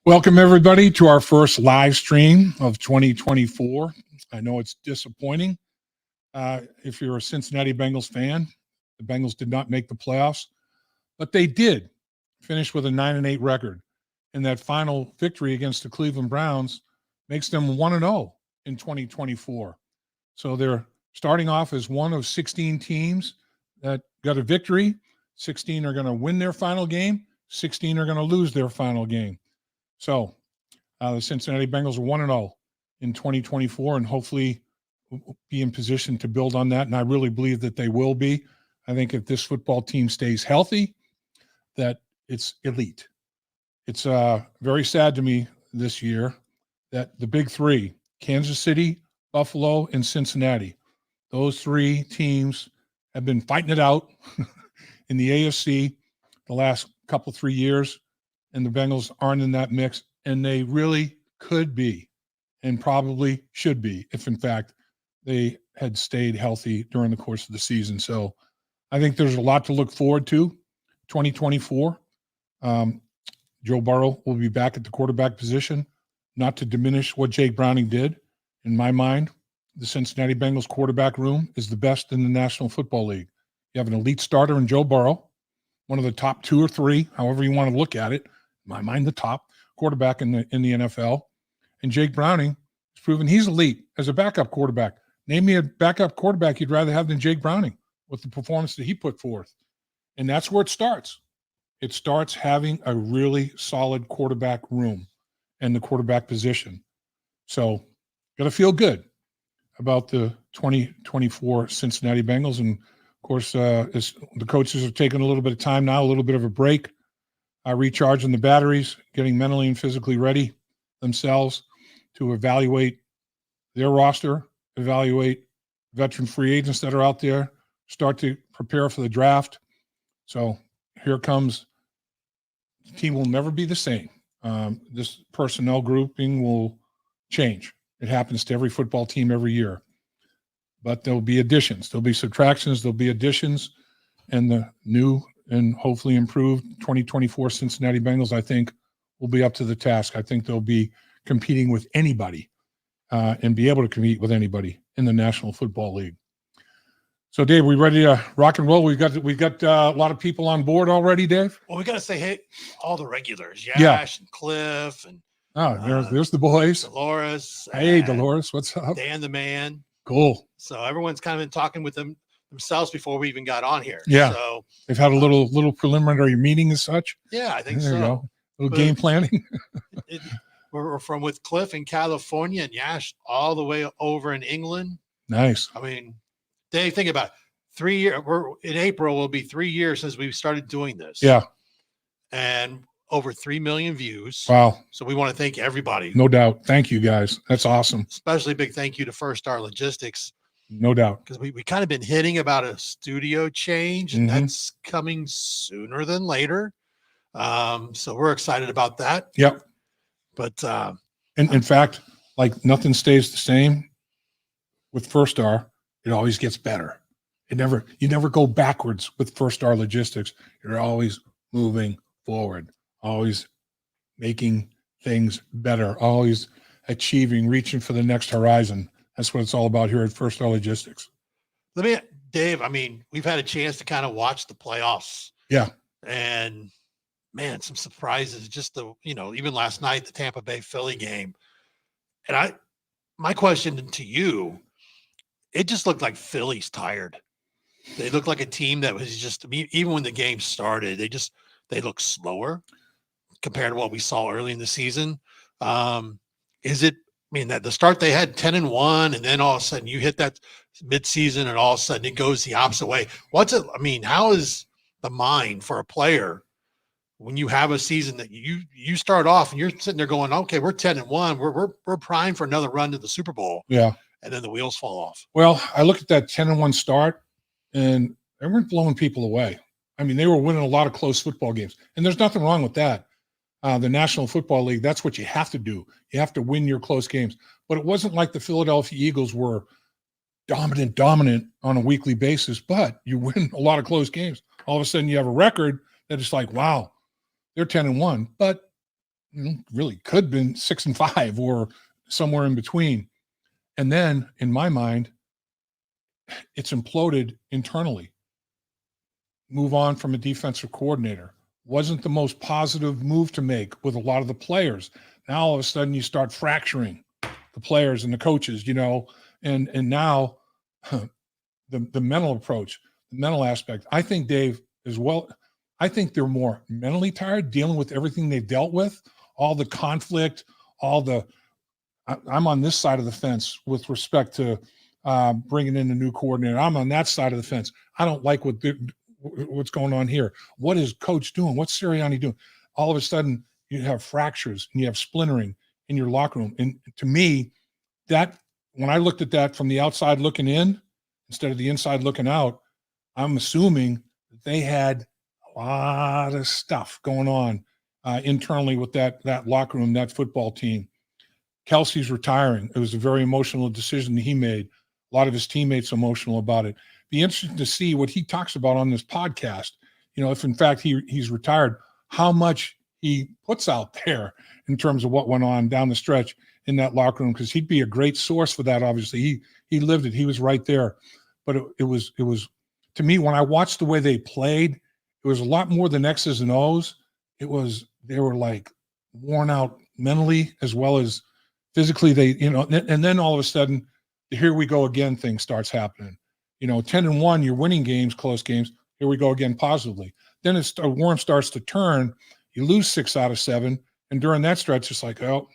Welcome, everybody, to our first live stream of 2024. I know it's disappointing. If you're a Cincinnati Bengals fan, the Bengals did not make the playoffs, but they did finish with a 9-8 record. And that final victory against the Cleveland Browns makes them 1-0 in 2024. So they're starting off as one of 16 teams that got a victory. 16 are going to win their final game. 16 are going to lose their final game. So the Cincinnati Bengals are 1-0 in 2024, and hopefully be in position to build on that. And I really believe that they will be. I think if this football team stays healthy, that it's elite. It's very sad to me this year that the big three, Kansas City, Buffalo, and Cincinnati, those three teams have been fighting it out in the AFC the last couple, 3 years. And the Bengals aren't in that mix, and they really could be and probably should be if, in fact, they had stayed healthy during the course of the season. So I think there's a lot to look forward to. 2024, Joe Burrow will be back at the quarterback position, not to diminish what Jake Browning did. In my mind, the Cincinnati Bengals quarterback room is the best in the National Football League. You have an elite starter in Joe Burrow, one of the top 2 or 3, however you want to look at it. In my mind, the top quarterback in the NFL. And Jake Browning has proven he's elite as a backup quarterback. Name me a backup quarterback you'd rather have than Jake Browning with the performance that he put forth. And that's where it starts. It starts having a really solid quarterback room and the quarterback position. So got to feel good about the 2024 Cincinnati Bengals. And, of course, as the coaches are taking a little bit of time now, a little bit of a break, recharging the batteries, getting mentally and physically ready themselves to evaluate their roster, evaluate veteran free agents that are out there, start to prepare for the draft. So here comes, the team will never be the same. This personnel grouping will change. It happens to every football team every year. But there'll be additions. There'll be subtractions. There'll be additions. And the new and hopefully improved 2024 Cincinnati Bengals, I think, will be up to the task. I think they'll be competing with anybody and be able to compete with anybody in the National Football League. So, Dave, we ready to rock and roll? We got a lot of people on board already, Dave? Well, we got to say, hey, all the regulars, Yash and Cliff and there's the boys. Dolores. Hey, Dolores, what's up? Dan the man. Cool. So everyone's kind of been talking with themselves before we even got on here. Yeah. So they've had a little preliminary meeting as such. Yeah, I think there so. You go. A little game planning. We're from with Cliff in California and Yash all the way over in England. Nice. I mean, Dave, think about it. 3 years. In April will be 3 years since we started doing this. Yeah. And over 3 million views. Wow. So we want to thank everybody. No doubt. Thank you, guys. That's awesome. Especially a big thank you to First Star Logistics. No doubt. Because we kind of been hitting about a studio change, and that's coming sooner than later. So we're excited about that. Yep. But in fact, like nothing stays the same with First Star. It always gets better. You never go backwards with First Star Logistics. You're always moving forward, always making things better, always achieving, reaching for the next horizon. That's what it's all about here at First Star Logistics. Dave, I mean, we've had a chance to kind of watch the playoffs. Yeah. And man, some surprises, just even last night, the Tampa Bay Philly game. And my question to you, it just looked like Philly's tired. They looked like a team that was just, even when the game started, they look slower compared to what we saw early in the season. That the start they had 10-1, and then all of a sudden you hit that midseason, and all of a sudden it goes the opposite way. How is the mind for a player when you have a season that you start off and you're sitting there going, okay, we're 10-1, we're primed for another run to the Super Bowl. Yeah. And then the wheels fall off. Well, I look at that 10-1 start, and they weren't blowing people away. I mean, they were winning a lot of close football games, and there's nothing wrong with that. The National Football League, that's what you have to do. You have to win your close games. But it wasn't like the Philadelphia Eagles were dominant on a weekly basis, but you win a lot of close games. All of a sudden you have a record that is like, wow, they're 10-1. But really could have been 6-5 or somewhere in between. And then in my mind, it's imploded internally. Move on from a defensive coordinator. Wasn't the most positive move to make with a lot of the players. Now all of a sudden you start fracturing the players and the coaches, and now the mental approach, the mental aspect. I think Dave as well. I think they're more mentally tired dealing with everything they've dealt with, all the conflict, I'm on this side of the fence with respect to bringing in a new coordinator. I'm on that side of the fence. I don't like what's going on here. What is coach doing? What's Sirianni doing? All of a sudden you have fractures and you have splintering in your locker room. And to me, that when I looked at that from the outside looking in instead of the inside looking out, I'm assuming that they had a lot of stuff going on internally with that locker room, that football team. Kelsey's retiring. It was a very emotional decision that he made. A lot of his teammates emotional about it. Be interesting to see what he talks about on this podcast. If in fact he's retired, how much he puts out there in terms of what went on down the stretch in that locker room, because he'd be a great source for that. Obviously, he lived it. He was right there. But it was to me, when I watched the way they played, it was a lot more than X's and O's. They were like worn out mentally as well as physically. And then all of a sudden, the here we go again thing starts happening. 10-1, you're winning games, close games. Here we go again positively. Then a worm starts to turn. You lose 6 out of 7. And during that stretch, it's like, oh,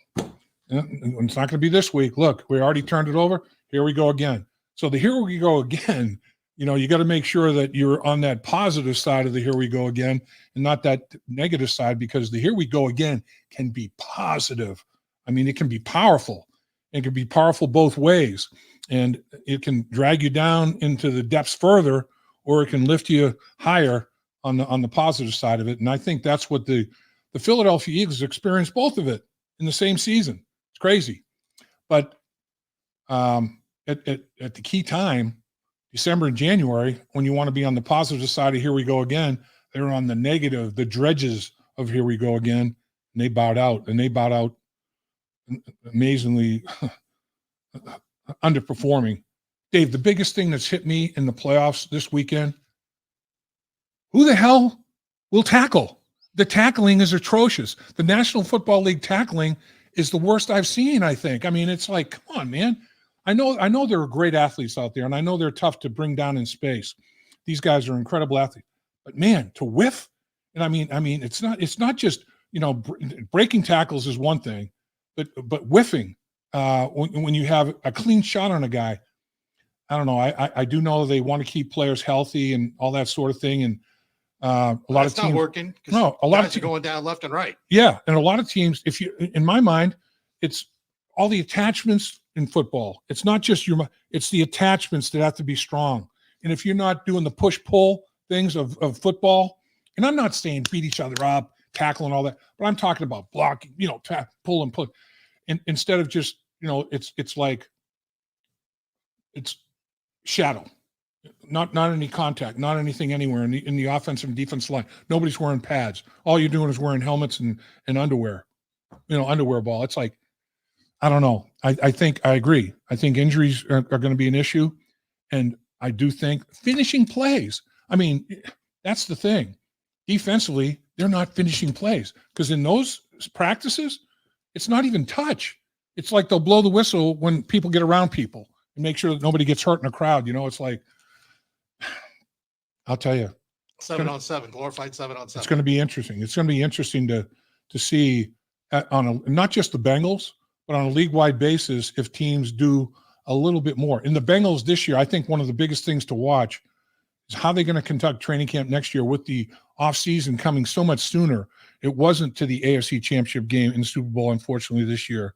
it's not going to be this week. Look, we already turned it over. Here we go again. So the here we go again, you got to make sure that you're on that positive side of the here we go again and not that negative side, because the here we go again can be positive. I mean, it can be powerful. It can be powerful both ways. And it can drag you down into the depths further, or it can lift you higher on the positive side of it. And I think that's what the Philadelphia Eagles experienced, both of it in the same season. It's crazy. But at the key time, December and January, when you want to be on the positive side of here we go again, they're on the negative, the dredges of here we go again, and they bowed out. And they bowed out amazingly underperforming. Dave, the biggest thing that's hit me in the playoffs this weekend, who the hell will tackle? The tackling is atrocious. The National Football League tackling is the worst I've seen, I think. I mean, it's like, come on, man. I know there are great athletes out there, and I know they're tough to bring down in space. These guys are incredible athletes. But man, to whiff, and I mean, it's not just, breaking tackles is one thing, but whiffing when you have a clean shot on a guy. I don't know. I do know they want to keep players healthy and all that sort of thing, and a lot of teams not working. No, a lot of teams are going down left and right. Yeah, and a lot of teams, in my mind, it's all the attachments in football. It's not just it's the attachments that have to be strong. And if you're not doing the push-pull things of football, and I'm not saying beat each other up, tackle and all that, but I'm talking about blocking, pull and pull. And instead of just, it's like it's shadow. Not any contact, not anything anywhere in the offensive and defensive line. Nobody's wearing pads. All you're doing is wearing helmets and underwear, underwear ball. It's like, I don't know. I think I agree. I think injuries are going to be an issue. And I do think finishing plays. I mean, that's the thing. Defensively, they're not finishing plays, because in those practices, it's not even touch. It's like they'll blow the whistle when people get around people and make sure that nobody gets hurt in a crowd. It's like, I'll tell you. 7-on-7, glorified 7-on-7. It's going to be interesting. It's going to be interesting to see not just the Bengals, but on a league-wide basis, if teams do a little bit more. In the Bengals this year, I think one of the biggest things to watch is how they're going to conduct training camp next year with the offseason coming so much sooner. It wasn't to the AFC Championship game in the Super Bowl, unfortunately, this year.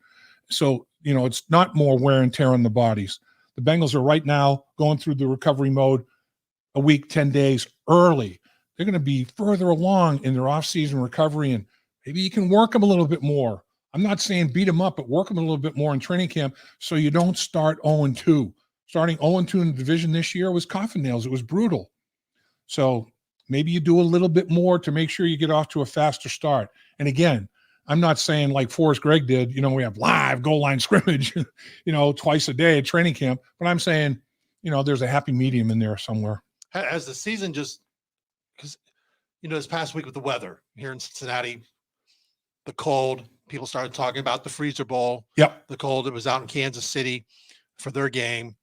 So, it's not more wear and tear on the bodies. The Bengals are right now going through the recovery mode a week, 10 days early. They're going to be further along in their offseason recovery, and maybe you can work them a little bit more. I'm not saying beat them up, but work them a little bit more in training camp so you don't start 0-2. Starting 0-2 in the division this year was coffin nails. It was brutal. So maybe you do a little bit more to make sure you get off to a faster start. And again, I'm not saying like Forrest Gregg did, we have live goal line scrimmage, twice a day at training camp. But I'm saying, there's a happy medium in there somewhere. As the season because, this past week with the weather here in Cincinnati, the cold, people started talking about the Freezer Bowl. Yep. The cold. It was out in Kansas City for their game.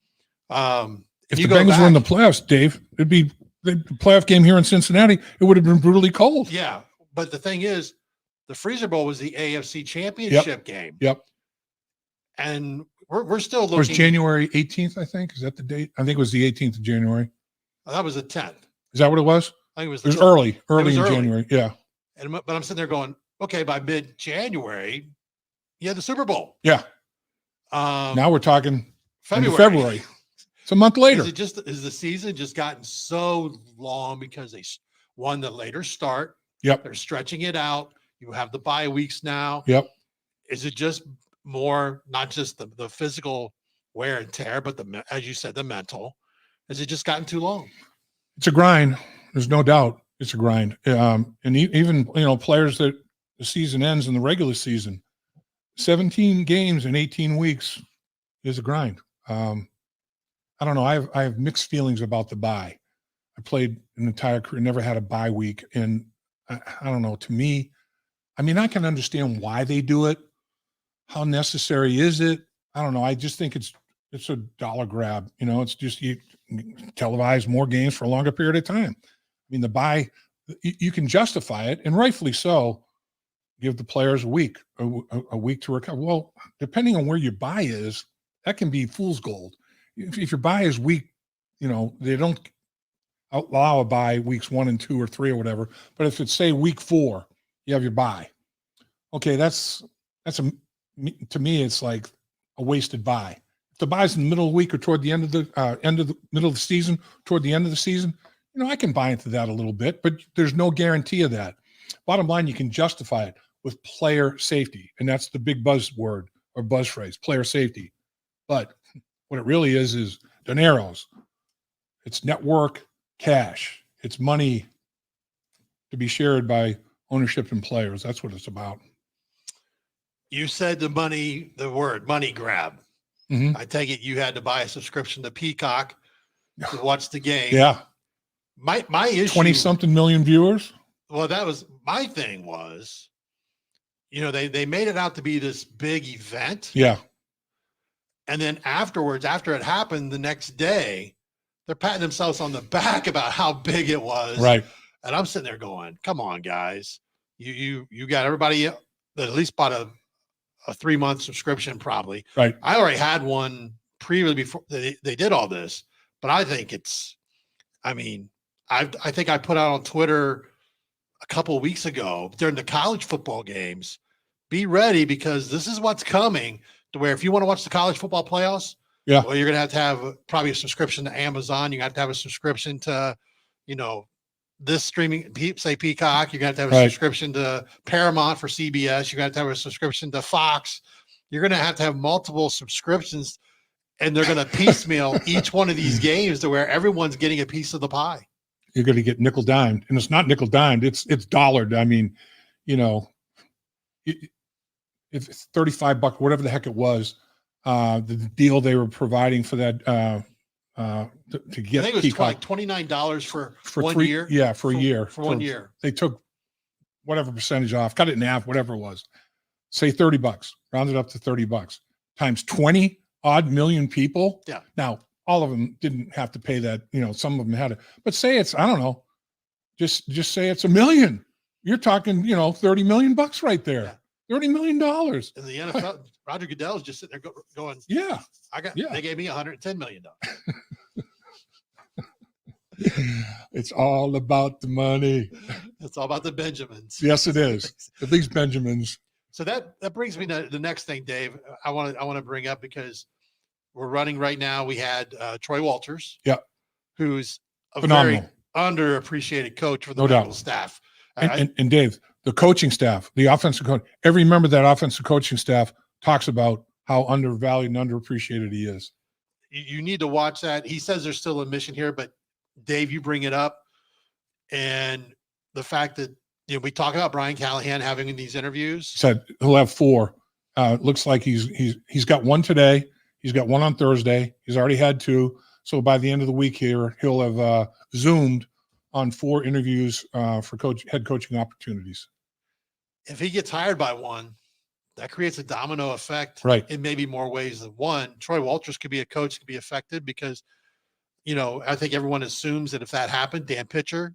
If the Bengals were in the playoffs, Dave, it'd be the playoff game here in Cincinnati. It would have been brutally cold. Yeah. But the thing is, the Freezer Bowl was the AFC Championship game. Yep. And we're still looking. It was January 18th, I think. Is that the date? I think it was the 18th of January. That was the 10th. Is that what it was? I think it was. It was early in January. Yeah. But I'm sitting there going, okay, by mid-January, you had the Super Bowl. Yeah. Now we're talking February. It's a month later. Is the season just gotten so long because they won the later start? Yep. They're stretching it out. You have the bye weeks now. Yep. Is it just more, not just the physical wear and tear, but as you said, the mental? Has it just gotten too long? It's a grind. There's no doubt. It's a grind. And even, players that the season ends in the regular season, 17 games in 18 weeks is a grind. I don't know. I have mixed feelings about the bye. I played an entire career, never had a bye week. And I don't know, to me, I can understand why they do it. How necessary is it? I don't know. I just think it's a dollar grab. It's just you televise more games for a longer period of time. The bye, you can justify it, and rightfully so. Give the players a week to recover. Well, depending on where your bye is, that can be fool's gold. If your bye is week, they don't allow a bye weeks 1 and 2 or 3 or whatever. But if it's, say, week 4, you have your bye. Okay, to me, it's like a wasted bye. If the bye's in the middle of the week or toward the end of the middle of the season, toward the end of the season, I can buy into that a little bit, but there's no guarantee of that. Bottom line, you can justify it with player safety, and that's the big buzzword or buzz phrase, player safety. But what it really is dineros. It's network cash. It's money to be shared by ownership and players. That's what it's about. You said the word money grab. Mm-hmm. I take it you had to buy a subscription to Peacock to watch the game. Yeah. My issue, 20-something million viewers. Well, that was my thing was, they made it out to be this big event. Yeah. And then afterwards, after it happened the next day, they're patting themselves on the back about how big it was. Right. And I'm sitting there going, come on, guys. You got everybody that at least bought a 3-month subscription probably. Right. I already had one previously before they did all this, but I think I think I put out on Twitter a couple of weeks ago during the college football games, be ready because this is what's coming, to where if you want to watch the college football playoffs, well, you're going to have probably a subscription to Amazon. You got to have a subscription to, this streaming, say Peacock. You're going to have a subscription to Paramount for CBS. You're going to have a subscription to Fox. You're going to have multiple subscriptions, and they're going to piecemeal each one of these games to where everyone's getting a piece of the pie. You're going to get nickel dimed, and it's not nickel dimed. It's dollared. If it's $35, whatever the heck it was, the deal they were providing for that to get. I think it was Peacock, like $29 for 1 year. Yeah, for a year. For 1 year, they took whatever percentage off, cut it in half, whatever it was. Say $30, round it up to $30 times 20 odd million people. Yeah. Now all of them didn't have to pay that. Some of them had it, but say it's, I don't know, just say it's $1 million. You're talking, $30 million right there. Yeah. $30 million. In the NFL, Roger Goodell's just sitting there going, yeah, they gave me $110 million. It's all about the money. It's all about the Benjamins. Yes, it is. At least Benjamins. So that brings me to the next thing, Dave, I want to bring up, because we're running right now. We had Troy Walters, who's a phenomenal, very underappreciated coach for the Bengals staff. And Dave, the coaching staff, the offensive coach, every member of that offensive coaching staff talks about how undervalued and underappreciated he is. You need to watch that. He says there's still a mission here, but Dave, you bring it up, and the fact that we talk about Brian Callahan having these interviews. Said he'll have 4. Looks like he's got one today. He's got one on Thursday. He's already had 2. So by the end of the week here, he'll have Zoomed on 4 interviews for head coaching opportunities. If he gets hired by one, that creates a domino effect, right, in maybe more ways than one. Troy Walters could be a coach, could be affected because, I think everyone assumes that if that happened, Dan Pitcher,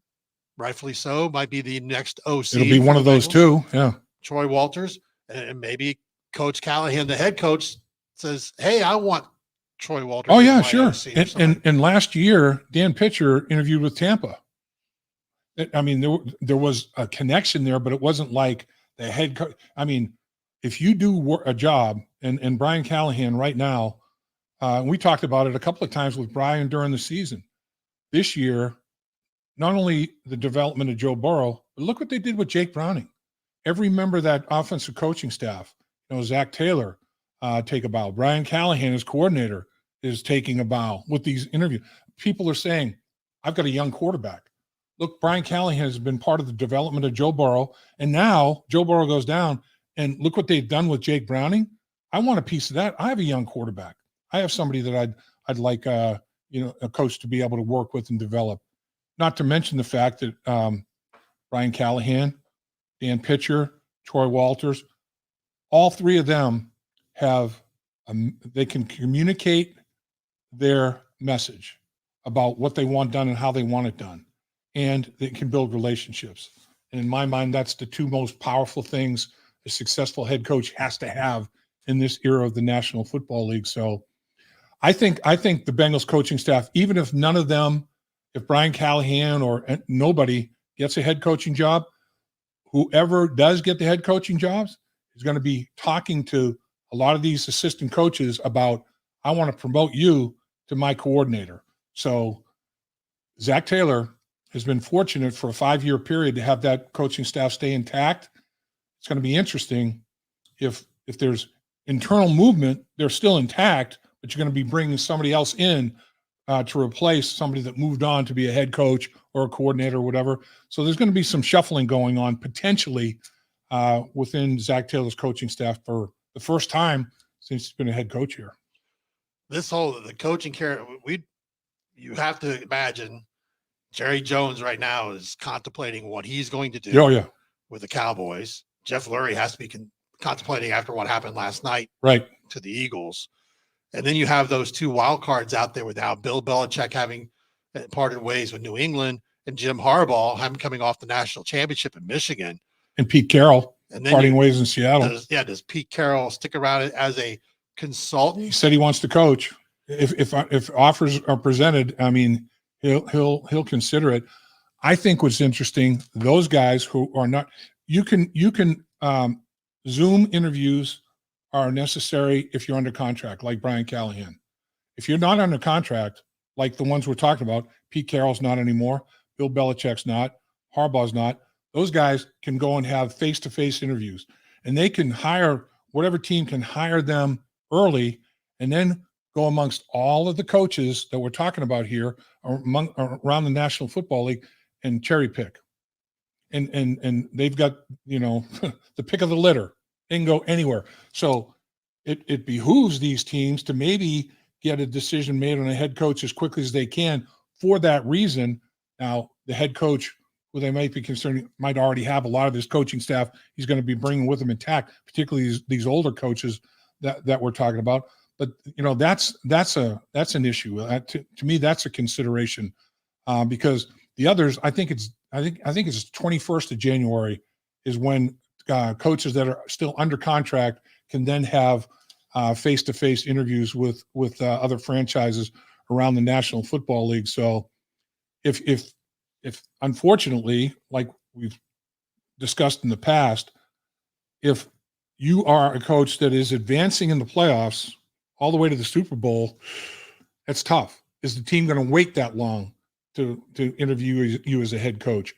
rightfully so, might be the next OC. It'll be one of those two. Yeah. Troy Walters, and maybe Coach Callahan, the head coach, says, "Hey, I want Troy Walters." Oh yeah, sure. And last year, Dan Pitcher interviewed with Tampa. I mean, there was a connection there, but it wasn't like the head coach. I mean, if you do a job, and Brian Callahan right now, we talked about it a couple of times with Brian during the season. This year, not only the development of Joe Burrow, but look what they did with Jake Browning. Every member of that offensive coaching staff, Zach Taylor, take a bow. Brian Callahan, his coordinator, is taking a bow with these interviews. People are saying, I've got a young quarterback. Look, Brian Callahan has been part of the development of Joe Burrow, and now Joe Burrow goes down, and look what they've done with Jake Browning. I want a piece of that. I have a young quarterback. I have somebody that I'd like a coach to be able to work with and develop. Not to mention the fact that Brian Callahan, Dan Pitcher, Troy Walters, all 3 of them have they can communicate their message about what they want done and how they want it done, and they can build relationships. And in my mind, that's the 2 most powerful things a successful head coach has to have in this era of the National Football League. So I think the Bengals coaching staff, even if none of them, if Brian Callahan or nobody gets a head coaching job, whoever does get the head coaching jobs is going to be talking to a lot of these assistant coaches about, I want to promote you to my coordinator. So Zach Taylor has been fortunate for a 5-year period to have that coaching staff stay intact. It's going to be interesting if there's internal movement, they're still intact, but you're going to be bringing somebody else in to replace somebody that moved on to be a head coach or a coordinator or whatever. So there's going to be some shuffling going on potentially within Zach Taylor's coaching staff for the first time since he's been a head coach here. The coaching you have to imagine Jerry Jones right now is contemplating what he's going to do with the Cowboys. Jeff Lurie has to be contemplating after what happened last night to the Eagles. And then you have those 2 wild cards out there without Bill Belichick having parted ways with New England and Jim Harbaugh coming off the national championship in Michigan. And Pete Carroll parting ways in Seattle. Does Pete Carroll stick around as a consultant? He said he wants to coach. If offers are presented, I mean, he'll consider it. I think what's interesting, those guys who are not, you can Zoom interviews are necessary if you're under contract, like Brian Callahan. If you're not under contract, like the ones we're talking about, Pete Carroll's not anymore, Bill Belichick's not, Harbaugh's not, those guys can go and have face-to-face interviews. And they can hire, whatever team can hire them early, and then go amongst all of the coaches that we're talking about here around the National Football League and cherry pick. And they've got, the pick of the litter. They can go anywhere. So it behooves these teams to maybe get a decision made on a head coach as quickly as they can for that reason. Now, the head coach, who they might be concerned, might already have a lot of his coaching staff he's going to be bringing with him intact, particularly these older coaches that we're talking about. But, that's an issue. To me, that's a consideration because the others, I think it's 21st of January is when coaches that are still under contract can then have face-to-face interviews with other franchises around the National Football League. So if unfortunately, like we've discussed in the past, if you are a coach that is advancing in the playoffs all the way to the Super Bowl, that's tough. Is the team going to wait that long to interview you as a head coach?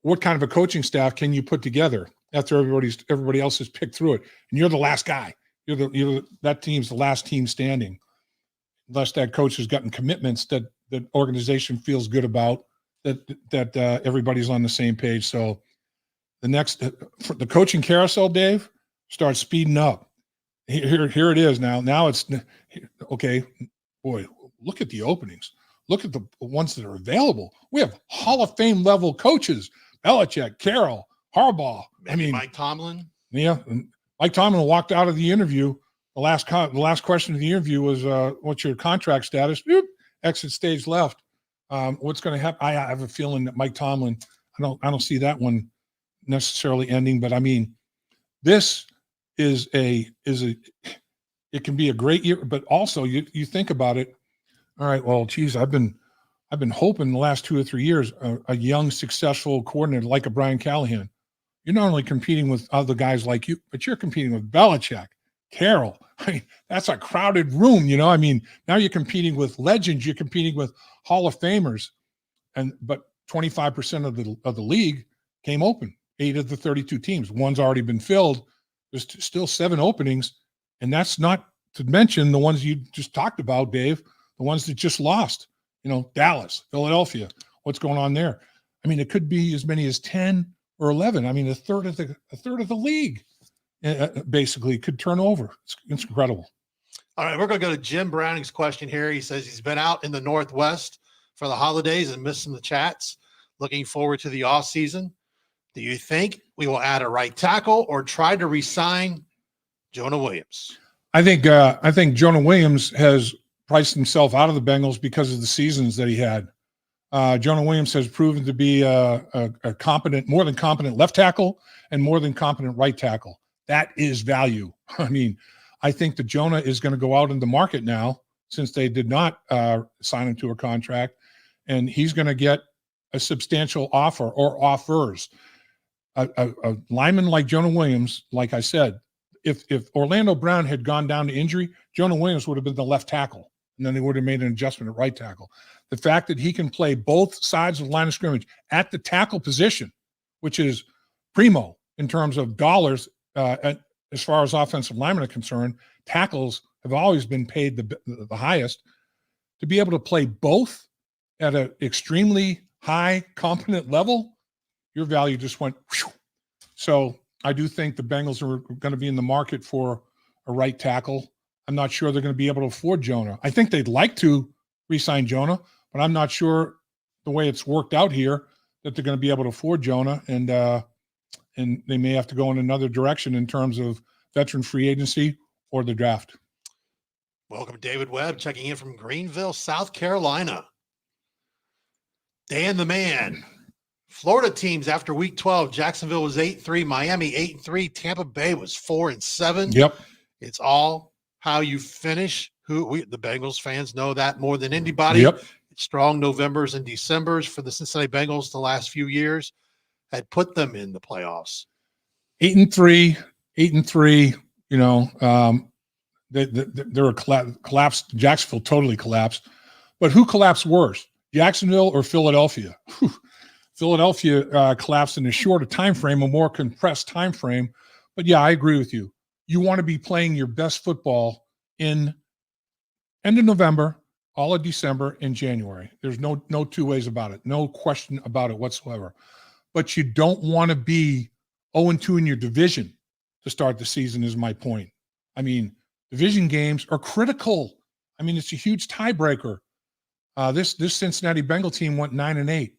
What kind of a coaching staff can you put together after everybody else has picked through it, and you're the last guy? That team's the last team standing, unless that coach has gotten commitments that the organization feels good about, that everybody's on the same page. So the coaching carousel, Dave, starts speeding up. Here it is now. Now it's okay. Boy, look at the openings. Look at the ones that are available. We have Hall of Fame level coaches: Belichick, Carroll, Harbaugh. Maybe Mike Tomlin. Yeah, and Mike Tomlin walked out of the interview. The last question of the interview was, "What's your contract status?" Boop, exit stage left. What's going to happen? I have a feeling that Mike Tomlin. I don't see that one necessarily ending. But I mean, this is it can be a great year. But also, you think about it. All right. Well, geez, I've been hoping the last 2 or 3 years a young, successful coordinator like a Brian Callahan. You're not only competing with other guys like you, but you're competing with Belichick, Carroll. I mean, that's a crowded room, you know. I mean, now you're competing with legends. You're competing with Hall of Famers, but 25% of the league came open. 8 of the 32 teams. One's already been filled. There's still 7 openings, and that's not to mention the ones you just talked about, Dave. The ones that just lost, you know, Dallas, Philadelphia. What's going on there? I mean, it could be as many as 10 or 11. I mean, a third of the league basically could turn over. It's incredible. All right, we're going to go to Jim Browning's question here. He says he's been out in the Northwest for the holidays and missing the chats. Looking forward to the offseason. Do you think we will add a right tackle or try to re-sign Jonah Williams? I think Jonah Williams has priced himself out of the Bengals because of the seasons that he had. Jonah Williams has proven to be a competent, more than competent left tackle and more than competent right tackle. That is value. I mean, I think that Jonah is going to go out in the market now since they did not sign him to a contract, and he's going to get a substantial offer or offers. A lineman like Jonah Williams, like I said, if Orlando Brown had gone down to injury, Jonah Williams would have been the left tackle, and then they would have made an adjustment at right tackle. The fact that he can play both sides of the line of scrimmage at the tackle position, which is primo in terms of dollars as far as offensive linemen are concerned, tackles have always been paid the highest. To be able to play both at an extremely high, competent level, your value just went whew. So I do think the Bengals are going to be in the market for a right tackle. I'm not sure they're going to be able to afford Jonah. I think they'd like to re-sign Jonah, but I'm not sure the way it's worked out here that they're going to be able to afford Jonah, and they may have to go in another direction in terms of veteran free agency or the draft. Welcome, David Webb, checking in from Greenville, South Carolina. Dan the Man. Florida teams after week 12, Jacksonville was 8-3, Miami 8-3, Tampa Bay was 4-7. Yep. It's all how you finish. The Bengals fans know that more than anybody. Yep. Strong Novembers and Decembers for the Cincinnati Bengals the last few years had put them in the playoffs. 8-3. You know, they were collapsed. Jacksonville totally collapsed. But who collapsed worse, Jacksonville or Philadelphia? Whew. Philadelphia collapsed in a shorter time frame, a more compressed time frame. But yeah, I agree with you. You want to be playing your best football in end of November, all of December, and January. There's no 2 ways about it. No question about it whatsoever. But you don't want to be 0-2 in your division to start the season, is my point. I mean, division games are critical. I mean, it's a huge tiebreaker. This Cincinnati Bengal team went 9-8.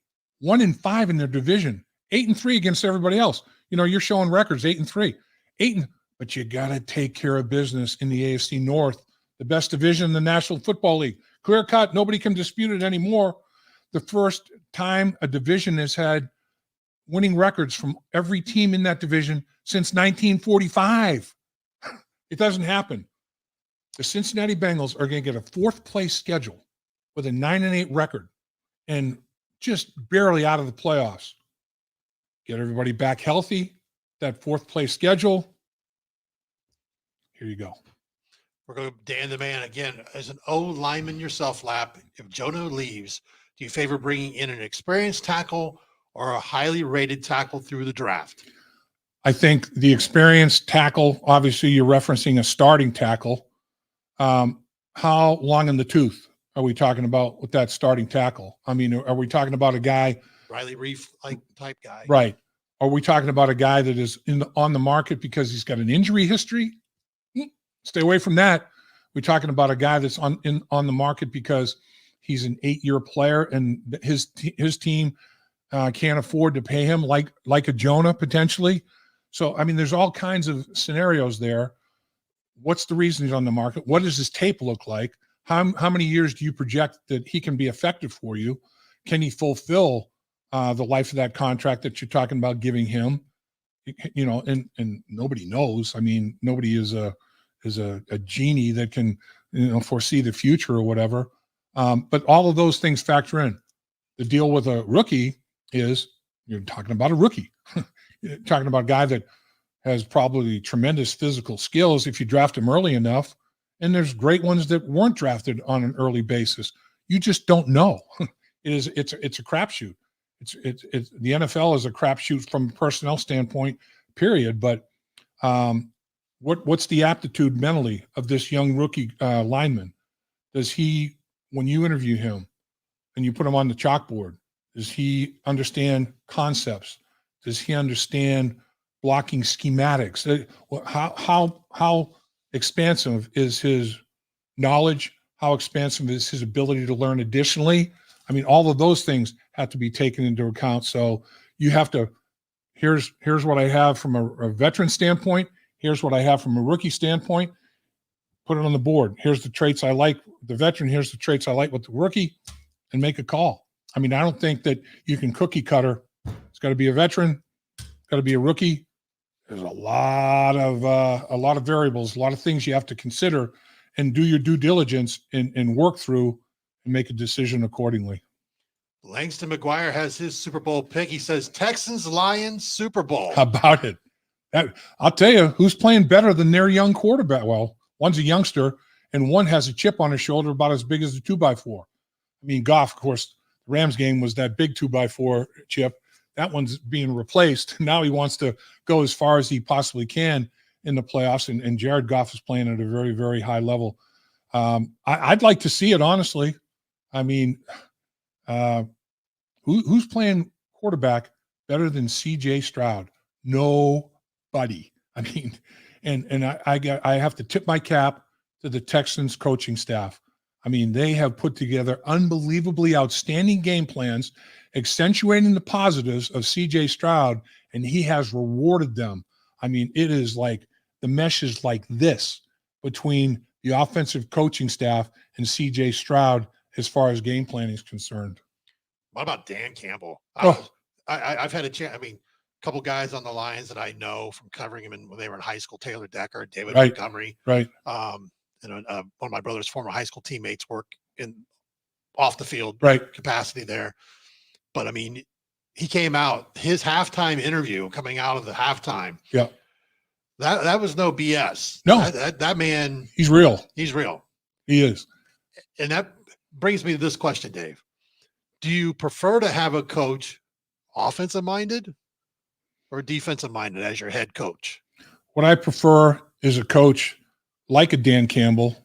1-5 in their division, 8-3 against everybody else. You know, you're showing records 8-3, but you got to take care of business in the AFC North, the best division in the National Football League. Clear cut, nobody can dispute it anymore. The first time a division has had winning records from every team in that division since 1945. It doesn't happen. The Cincinnati Bengals are going to get a 4th place schedule with a 9-8 record and just barely out of the playoffs. Get everybody back healthy. That 4th place schedule. Here you go. We're going to Dan the Man again. As an O lineman yourself, Lap, if Jonah leaves, do you favor bringing in an experienced tackle or a highly rated tackle through the draft? I think the experienced tackle, obviously you're referencing a starting tackle. How long in the tooth are we talking about with that starting tackle? I mean, are we talking about a guy? Riley Reef like type guy. Right. Are we talking about a guy that is on the market because he's got an injury history? Stay away from that. We're talking about a guy that's on the market because he's an 8-year player and his team can't afford to pay him like a Jonah potentially. So, I mean, there's all kinds of scenarios there. What's the reason he's on the market? What does his tape look like? How many years do you project that he can be effective for you? Can he fulfill the life of that contract that you're talking about giving him? You know, and nobody knows. I mean, nobody is a genie that can, you know, foresee the future or whatever. But all of those things factor in. The deal with a rookie is you're talking about a rookie. You're talking about a guy that has probably tremendous physical skills if you draft him early enough. And there's great ones that weren't drafted on an early basis. You just don't know. It's a crapshoot. It's the NFL is a crapshoot from a personnel standpoint, period. But what's the aptitude mentally of this young rookie lineman? Does he, when you interview him and you put him on the chalkboard, does he understand concepts? Does he understand blocking schematics? How expansive is his knowledge? How expansive is his ability to learn additionally? I mean, all of those things have to be taken into account. So you have to, here's what I have from a veteran standpoint. Here's what I have from a rookie standpoint. Put it on the board. Here's the traits I like with the veteran. Here's the traits I like with the rookie, and make a call. I mean, I don't think that you can cookie cutter. It's got to be a veteran. It's got to be a rookie. There's a lot of variables, a lot of things you have to consider, and do your due diligence and work through and make a decision accordingly. Langston McGuire has his Super Bowl pick. He says Texans Lions Super Bowl. How about it? I'll tell you, who's playing better than their young quarterback? Well, one's a youngster and one has a chip on his shoulder about as big as a 2x4. I mean, Goff, of course, the Rams game was that big 2x4 chip. That one's being replaced. Now he wants to go as far as he possibly can in the playoffs, and Jared Goff is playing at a very, very high level. I'd like to see it, honestly. I mean, who's playing quarterback better than C.J. Stroud? Nobody. I mean, and I have to tip my cap to the Texans coaching staff. I mean, they have put together unbelievably outstanding game plans, accentuating the positives of C.J. Stroud, and he has rewarded them. I mean, it is like the mesh is like this between the offensive coaching staff and C.J. Stroud as far as game planning is concerned. What about Dan Campbell? Oh. I've had a chance. I mean, a couple guys on the Lions that I know from covering him when they were in high school: Taylor Decker, David Montgomery, right? One of my brother's former high school teammates work in off the field capacity there. But I mean, he came out, his halftime interview coming out of the halftime. Yeah. That was no BS. No, that man, he's real. He's real. He is. And that brings me to this question, Dave. Do you prefer to have a coach offensive minded or defensive minded as your head coach? What I prefer is a coach like a Dan Campbell.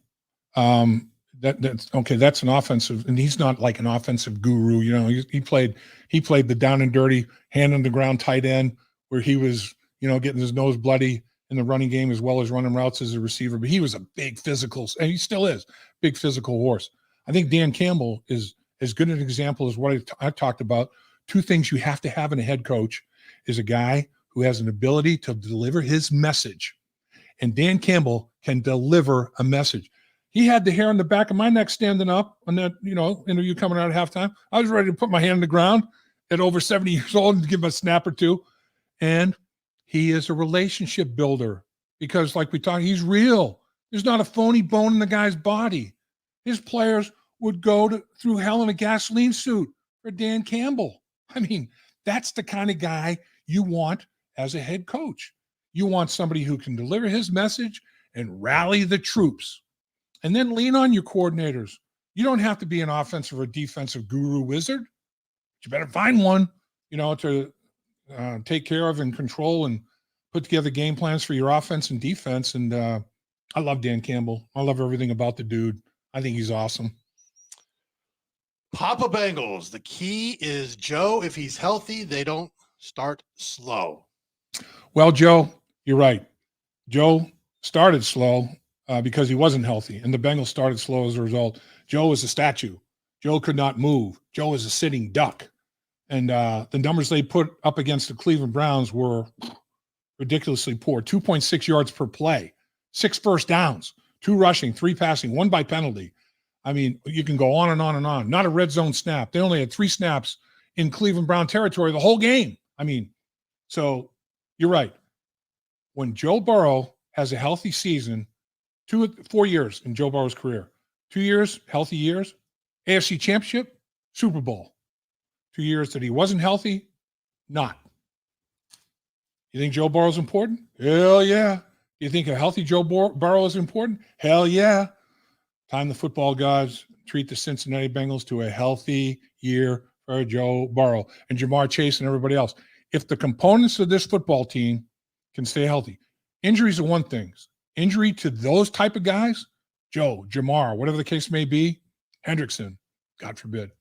That's okay. That's an offensive, and he's not like an offensive guru. You know, he played the down and dirty, hand on the ground tight end where he was, you know, getting his nose bloody in the running game as well as running routes as a receiver. But he was a big physical, and he still is big physical horse. I think Dan Campbell is as good an example as what I talked about. Two things you have to have in a head coach is a guy who has an ability to deliver his message. And Dan Campbell can deliver a message. He had the hair on the back of my neck standing up on that, you know, interview coming out at halftime. I was ready to put my hand on the ground at over 70 years old and give him a snap or two. And he is a relationship builder because, like we talked, he's real. There's not a phony bone in the guy's body. His players would go through hell in a gasoline suit for Dan Campbell. I mean, that's the kind of guy you want as a head coach. You want somebody who can deliver his message and rally the troops. And then lean on your coordinators. You don't have to be an offensive or defensive guru wizard. But you better find one, you know, to take care of and control and put together game plans for your offense and defense. And I love Dan Campbell. I love everything about the dude. I think he's awesome. Papa Bengals. The key is Joe. If he's healthy, they don't start slow? Well, Joe, you're right. Joe started slow because he wasn't healthy, and the Bengals started slow as a result. Joe was a statue. Joe could not move. Joe was a sitting duck. And the numbers they put up against the Cleveland Browns were ridiculously poor. 2.6 yards per play, 6 first downs, 2 rushing, 3 passing, 1 by penalty. I mean, you can go on and on and on. Not a red zone snap. They only had 3 snaps in Cleveland Brown territory the whole game. I mean, so you're right. When Joe Burrow has a healthy season, 4 years in Joe Burrow's career, 2 years, healthy years, AFC Championship, Super Bowl. 2 years that he wasn't healthy, not. You think Joe Burrow is important? Hell yeah. You think a healthy Joe Burrow is important? Hell yeah. Time the football gods treat the Cincinnati Bengals to a healthy year for Joe Burrow and Jamar Chase and everybody else. If the components of this football team can stay healthy, injuries are one thing. Injury to those type of guys, Joe, Jamar, whatever the case may be, Hendrickson, God forbid.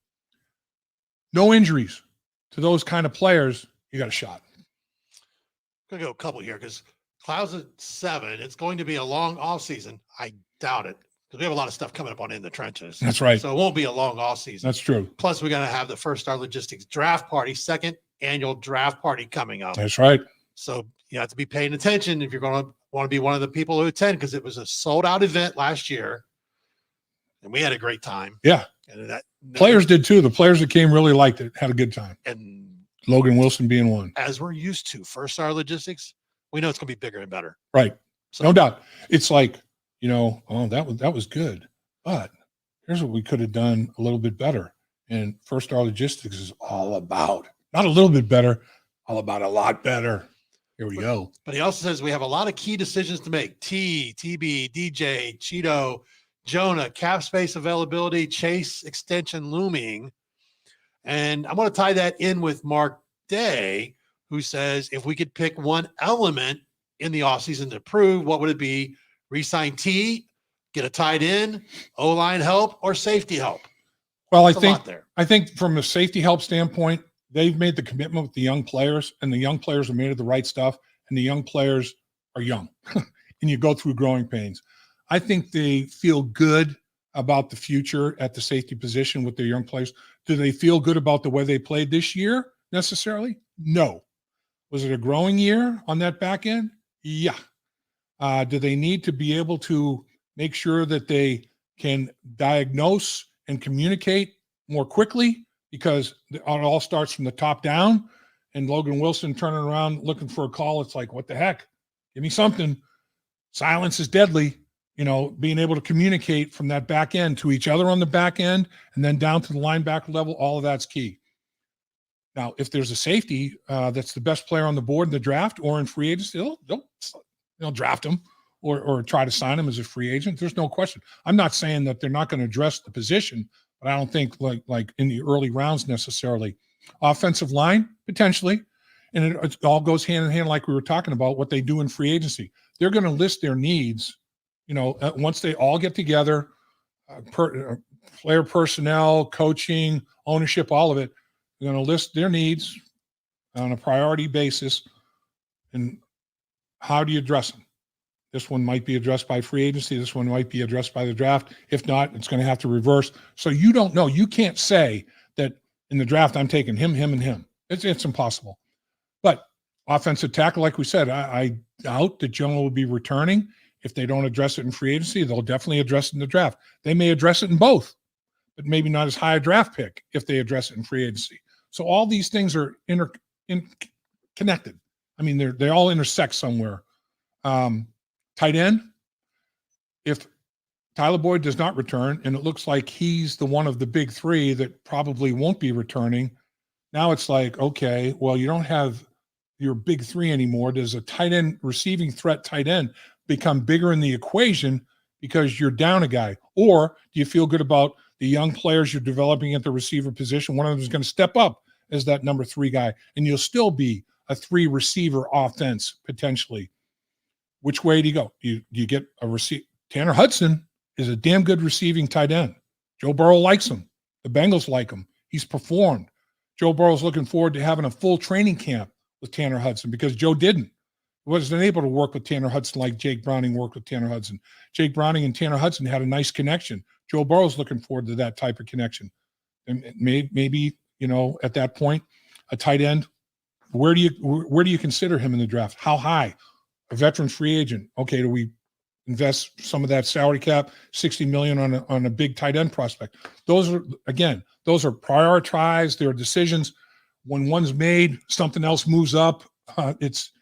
No injuries to those kind of players, you got a shot. I'm going to go a couple here because Clouds at 7. It's going to be a long offseason. I doubt it because we have a lot of stuff coming up on In the Trenches. That's right. So it won't be a long offseason. That's true. Plus, we're going to have the First Star Logistics draft party, second annual draft party coming up. That's right. So you have to be paying attention if you're going to want to be one of the people who attend because it was a sold-out event last year, and we had a great time. Yeah. And players did too. The players that came really liked it, had a good time. And Logan Wilson being one. As we're used to, First Star Logistics, we know it's going to be bigger and better. Right. So, no doubt. It's like, oh, that was good. But here's what we could have done a little bit better. And First Star Logistics is all about, not a little bit better, all about a lot better. Here we go. But he also says we have a lot of key decisions to make. TB, DJ, Cheeto, Jonah, cap space availability, Chase extension looming. And I'm going to tie that in with Mark Day, who says if we could pick one element in the offseason to prove, what would it be? Resign T, get a tight end, O-line help, or safety help? Well, I think from a safety help standpoint, they've made the commitment with the young players, and the young players are made of the right stuff, and the young players are young, and you go through growing pains. I think they feel good about the future at the safety position with their young players. Do they feel good about the way they played this year necessarily? No. Was it a growing year on that back end? Yeah. Do they need to be able to make sure that they can diagnose and communicate more quickly? Because it all starts from the top down, and Logan Wilson turning around looking for a call. It's like, what the heck? Give me something. Silence is deadly. Being able to communicate from that back end to each other on the back end and then down to the linebacker level, all of that's key. Now, if there's a safety that's the best player on the board in the draft or in free agency, they'll draft him or try to sign him as a free agent. There's no question. I'm not saying that they're not going to address the position, but I don't think like in the early rounds necessarily. Offensive line, potentially. And it all goes hand in hand like we were talking about what they do in free agency. They're going to list their needs, once they all get together, player personnel, coaching, ownership, all of it. They're going to list their needs on a priority basis. And how do you address them? This one might be addressed by free agency. This one might be addressed by the draft. If not, it's going to have to reverse. So you don't know. You can't say that in the draft, I'm taking him, and him. It's impossible. But offensive tackle, like we said, I doubt that Jonah will be returning. If they don't address it in free agency, they'll definitely address it in the draft. They may address it in both, but maybe not as high a draft pick if they address it in free agency. So all these things are connected. I mean, they all intersect somewhere. Tight end, if Tyler Boyd does not return, and it looks like he's the one of the big three that probably won't be returning, now it's like, okay, well, you don't have your big three anymore. Does a tight end, receiving threat tight end, become bigger in the equation because you're down a guy? Or do you feel good about the young players you're developing at the receiver position? One of them is going to step up as that number 3 guy, and you'll still be a 3 receiver offense potentially. Which way do you go? Do you get a receiver? Tanner Hudson is a damn good receiving tight end. Joe Burrow likes him. The Bengals like him. He's performed. Joe Burrow's looking forward to having a full training camp with Tanner Hudson because Joe didn't. Wasn't able to work with Tanner Hudson like Jake Browning worked with Tanner Hudson. Jake Browning and Tanner Hudson had a nice connection. Joe Burrow's looking forward to that type of connection. And maybe, at that point, a tight end, where do you consider him in the draft? How high? A veteran free agent. Okay, do we invest some of that salary cap, $60 million on a big tight end prospect? Those are prioritized. There are decisions. When one's made, something else moves up. It's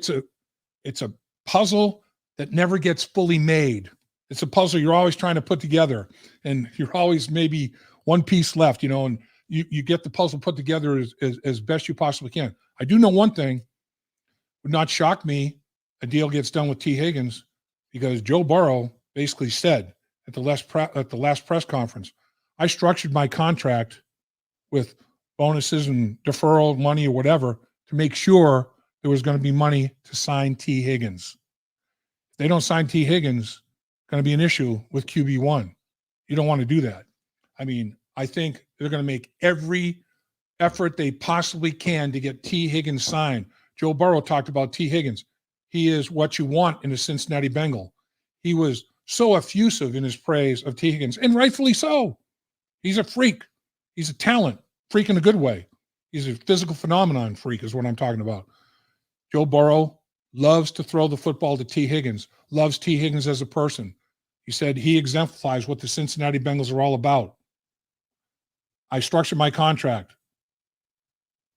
a puzzle that never gets fully made. It's a puzzle you're always trying to put together, and you're always maybe one piece left, and you get the puzzle put together as best you possibly can. I do know one thing would not shock me. A deal gets done with T. Higgins because Joe Burrow basically said at the last press conference, I structured my contract with bonuses and deferral money or whatever to make sure there was going to be money to sign T. Higgins. If they don't sign T. Higgins, it's going to be an issue with QB1. You don't want to do that. I mean, I think they're going to make every effort they possibly can to get T. Higgins signed. Joe Burrow talked about T. Higgins. He is what you want in a Cincinnati Bengal. He was so effusive in his praise of T. Higgins, and rightfully so. He's a freak. He's a talent, freak in a good way. He's a physical phenomenon freak is what I'm talking about. Joe Burrow loves to throw the football to T. Higgins, loves T. Higgins as a person. He said he exemplifies what the Cincinnati Bengals are all about. I structured my contract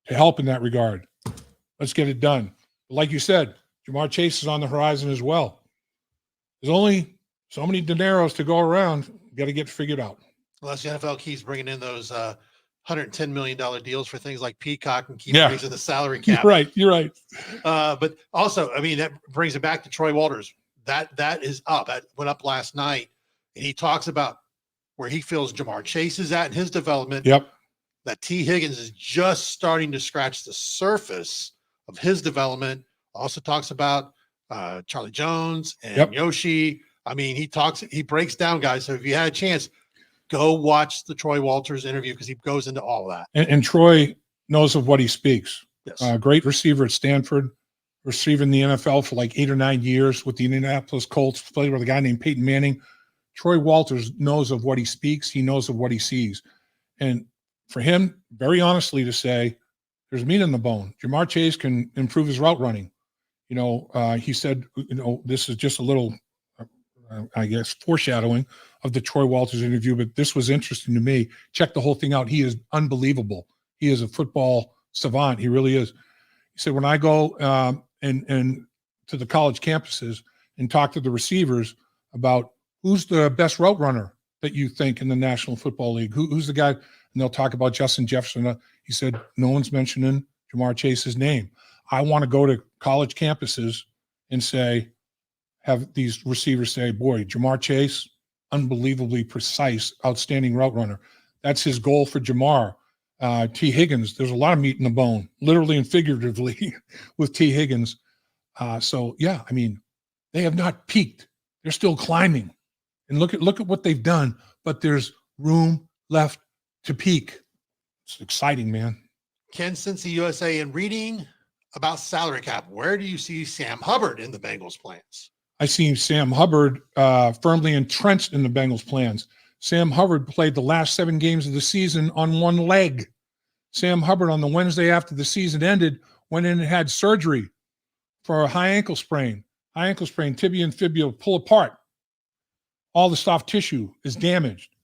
to help in that regard. Let's get it done. But like you said, Jamar Chase is on the horizon as well. There's only so many dineros to go around. Got to get figured out. Unless the NFL keeps bringing in those $110 million deals for things like Peacock and keep raising the salary cap. You're right. But also, I mean, that brings it back to Troy Walters. That is up. That went up last night. And he talks about where he feels Jamar Chase is at in his development. Yep. That T. Higgins is just starting to scratch the surface of his development. Also talks about Charlie Jones and Yoshi. I mean, he breaks down guys. So if you had a chance, go watch the Troy Walters interview because he goes into all of that. And Troy knows of what he speaks. Yes. Great receiver at Stanford, receiver in the NFL for like 8 or 9 years with the Indianapolis Colts, played with a guy named Peyton Manning. Troy Walters knows of what he speaks. He knows of what he sees. And for him, very honestly, to say, there's meat in the bone. Jamar Chase can improve his route running. He said, this is just a little, I guess, foreshadowing of the Troy Walters interview, but this was interesting to me. Check the whole thing out. He is unbelievable. He is a football savant. He really is. He said, when I go and to the college campuses and talk to the receivers about who's the best route runner that you think in the National Football League, who's the guy, and they'll talk about Justin Jefferson. He said, no one's mentioning Jamar Chase's name. I want to go to college campuses and have these receivers say, boy, Jamar Chase, unbelievably precise, outstanding route runner. That's his goal for Jamar. T. Higgins, there's a lot of meat in the bone, literally and figuratively, with T. Higgins. I mean, they have not peaked. They're still climbing. And look at what they've done, but there's room left to peak. It's exciting, man. Ken Cincy USA, in reading about salary cap, where do you see Sam Hubbard in the Bengals plans? I see Sam Hubbard firmly entrenched in the Bengals plans. Sam Hubbard played the last 7 games of the season on one leg. Sam Hubbard, on the Wednesday after the season ended, went in and had surgery for a high ankle sprain. High ankle sprain, tibia and fibula pull apart. All the soft tissue is damaged.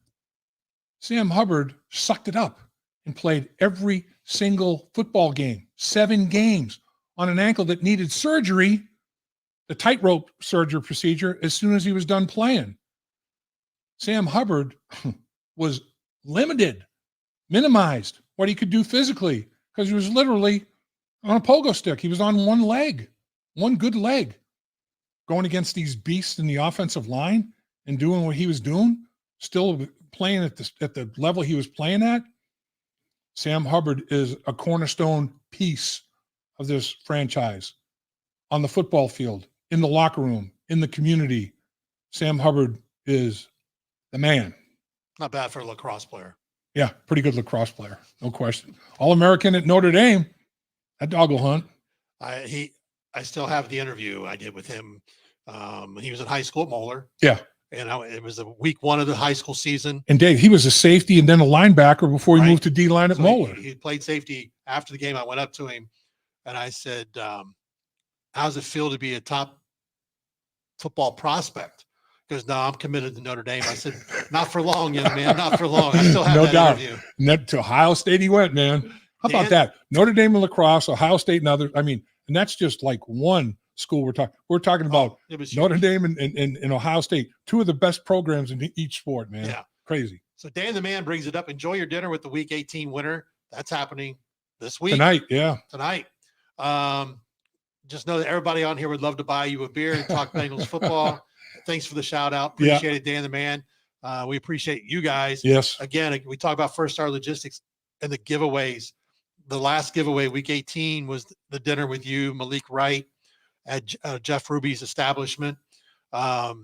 Sam Hubbard sucked it up and played every single football game, 7 games, on an ankle that needed surgery, the tightrope surgery procedure, as soon as he was done playing. Sam Hubbard was limited, minimized what he could do physically because he was literally on a pogo stick. He was on one leg, one good leg, going against these beasts in the offensive line and doing what he was doing, still playing at the level he was playing at. Sam Hubbard is a cornerstone piece of this franchise on the football field, in the locker room, in the community. Sam Hubbard is the man. Not bad for a lacrosse player. Yeah, pretty good lacrosse player, no question. All-American at Notre Dame. That dog will hunt. I still have the interview I did with him. He was in high school at Moeller. Yeah. And it was a week 1 of the high school season. And Dave, he was a safety and then a linebacker before he Right. moved to D-line at So Moeller. He played safety. After the game, I went up to him and I said, how does it feel to be a top football prospect? Because no, I'm committed to Notre Dame. I said, not for long, young man, not for long. I still have No that doubt. interview. And to Ohio State he went, man. How about that? Notre Dame and lacrosse, Ohio State and others. I mean, and that's just like one school we're talking. We're talking about Notre Dame and Ohio State, 2 of the best programs in each sport, man. Yeah. Crazy. So Dan the Man brings it up. Enjoy your dinner with the Week 18 winner. That's happening this week. Tonight, yeah. Tonight. Just know that everybody on here would love to buy you a beer and talk Bengals football. Thanks for the shout out. Appreciate it, Dan the Man. We appreciate you guys. Yes. Again, we talk about First Star Logistics and the giveaways. The last giveaway, Week 18, was the dinner with you, Malik Wright, at Jeff Ruby's establishment. Carlo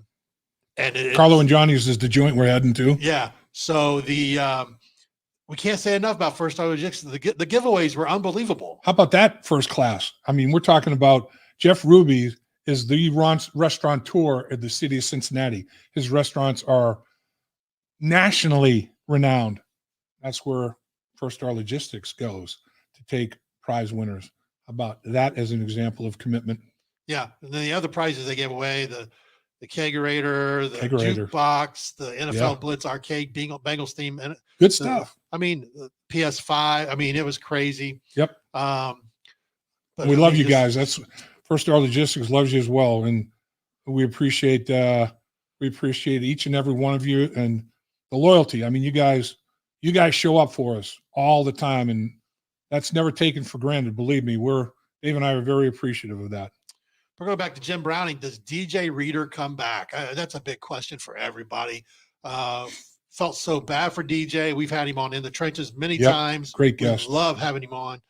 and Johnny's is the joint we're heading to. Yeah. So we can't say enough about First Star Logistics. The giveaways were unbelievable. How about that first class? I mean, we're talking about Jeff Ruby is the restaurateur in the city of Cincinnati. His restaurants are nationally renowned. That's where First Star Logistics goes to take prize winners. How about that as an example of commitment? Yeah. And then the other prizes they gave away, the kegerator, the jukebox, the NFL Blitz arcade, Bengals theme. And good stuff. The PS5. I mean, it was crazy. Yep. But we love you guys. That's First Star Logistics loves you as well. And we appreciate each and every one of you and the loyalty. I mean, you guys show up for us all the time, and that's never taken for granted. Believe me, Dave and I are very appreciative of that. We're going back to Jim Browning. Does DJ Reader come back? That's a big question for everybody. Felt so bad for DJ. We've had him on In the Trenches many times. Great guest. We love having him on.